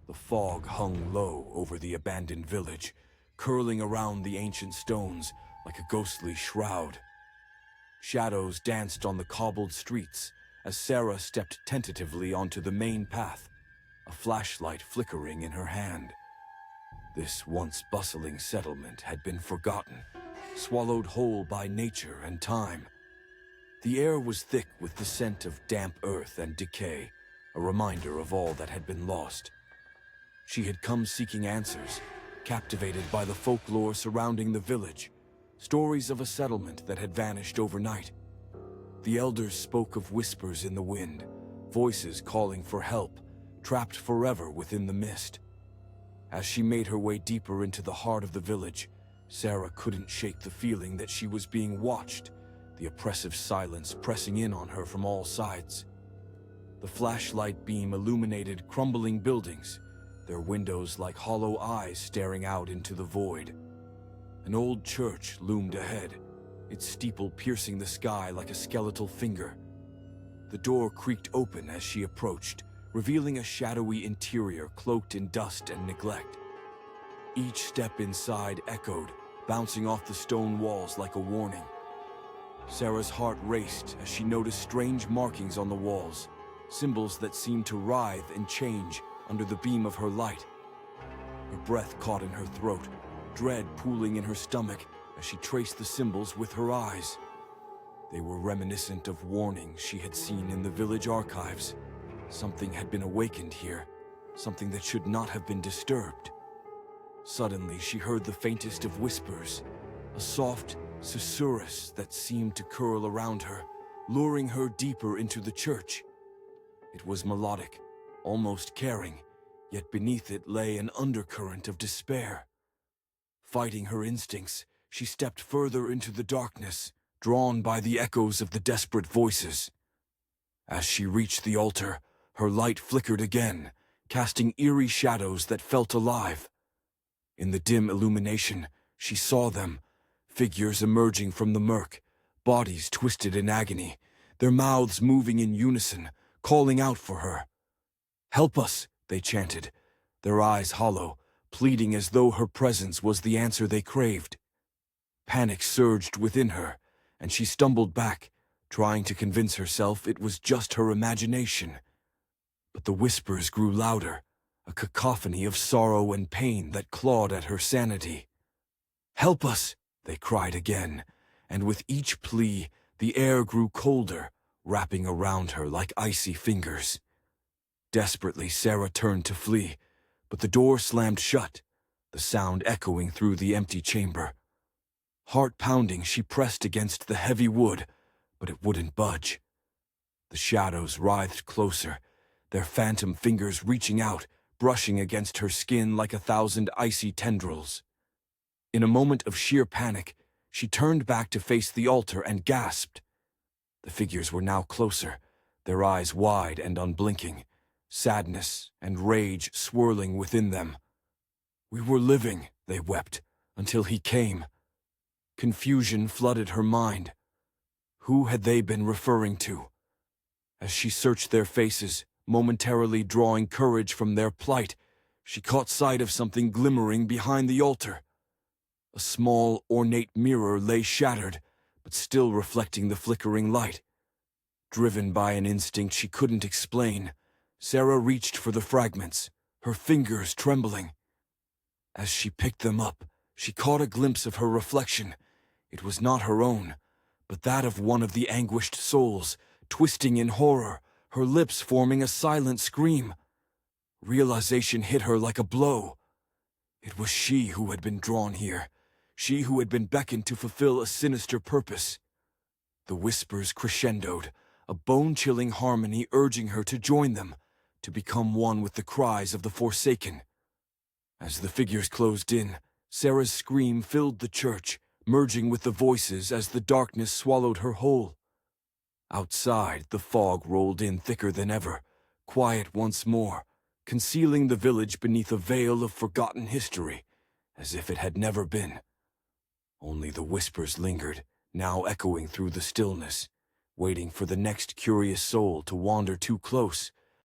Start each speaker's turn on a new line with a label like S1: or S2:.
S1: The fog hung low over the abandoned village, curling around the ancient stones like a ghostly shroud. Shadows danced on the cobbled streets as Sarah stepped tentatively onto the main path, a flashlight flickering in her hand. This once bustling settlement had been forgotten, swallowed whole by nature and time. The air was thick with the scent of damp earth and decay, a reminder of all that had been lost. She had come seeking answers, captivated by the folklore surrounding the village, stories of a settlement that had vanished overnight. The elders spoke of whispers in the wind, voices calling for help, trapped forever within the mist. As she made her way deeper into the heart of the village, Sarah couldn't shake the feeling that she was being watched, the oppressive silence pressing in on her from all sides. The flashlight beam illuminated crumbling buildings, their windows like hollow eyes staring out into the void. An old church loomed ahead, its steeple piercing the sky like a skeletal finger. The door creaked open as she approached, revealing a shadowy interior cloaked in dust and neglect. Each step inside echoed, bouncing off the stone walls like a warning. Sarah's heart raced as she noticed strange markings on the walls, symbols that seemed to writhe and change under the beam of her light. Her breath caught in her throat, dread pooling in her stomach as she traced the symbols with her eyes. They were reminiscent of warnings she had seen in the village archives. Something had been awakened here, something that should not have been disturbed. Suddenly, she heard the faintest of whispers, a soft susurrus that seemed to curl around her, luring her deeper into the church. It was melodic, almost caring, yet beneath it lay an undercurrent of despair. Fighting her instincts, she stepped further into the darkness, drawn by the echoes of the desperate voices. As she reached the altar, her light flickered again, casting eerie shadows that felt alive. In the dim illumination, she saw them, figures emerging from the murk, bodies twisted in agony, their mouths moving in unison, calling out for her. "Help us," they chanted, their eyes hollow, pleading as though her presence was the answer they craved. Panic surged within her, and she stumbled back, trying to convince herself it was just her imagination. But the whispers grew louder, a cacophony of sorrow and pain that clawed at her sanity. "Help us," they cried again, and with each plea, the air grew colder, wrapping around her like icy fingers. Desperately, Sarah turned to flee, but the door slammed shut, the sound echoing through the empty chamber. Heart pounding, she pressed against the heavy wood, but it wouldn't budge. The shadows writhed closer, their phantom fingers reaching out, brushing against her skin like 1,000 icy tendrils. In a moment of sheer panic, she turned back to face the altar and gasped. The figures were now closer, their eyes wide and unblinking, sadness and rage swirling within them. "We were living," they wept, "until he came." Confusion flooded her mind. Who had they been referring to? As she searched their faces, momentarily drawing courage from their plight, she caught sight of something glimmering behind the altar. A small, ornate mirror lay shattered, but still reflecting the flickering light. Driven by an instinct she couldn't explain, Sarah reached for the fragments, her fingers trembling. As she picked them up, she caught a glimpse of her reflection. It was not her own, but that of one of the anguished souls, twisting in horror, her lips forming a silent scream. Realization hit her like a blow. It was she who had been drawn here, she who had been beckoned to fulfill a sinister purpose. The whispers crescendoed, a bone-chilling harmony urging her to join them, to become one with the cries of the forsaken. As the figures closed in, Sarah's scream filled the church, merging with the voices as the darkness swallowed her whole. Outside, the fog rolled in thicker than ever, quiet once more, concealing the village beneath a veil of forgotten history, as if it had never been. Only the whispers lingered, now echoing through the stillness, waiting for the next curious soul to wander too close,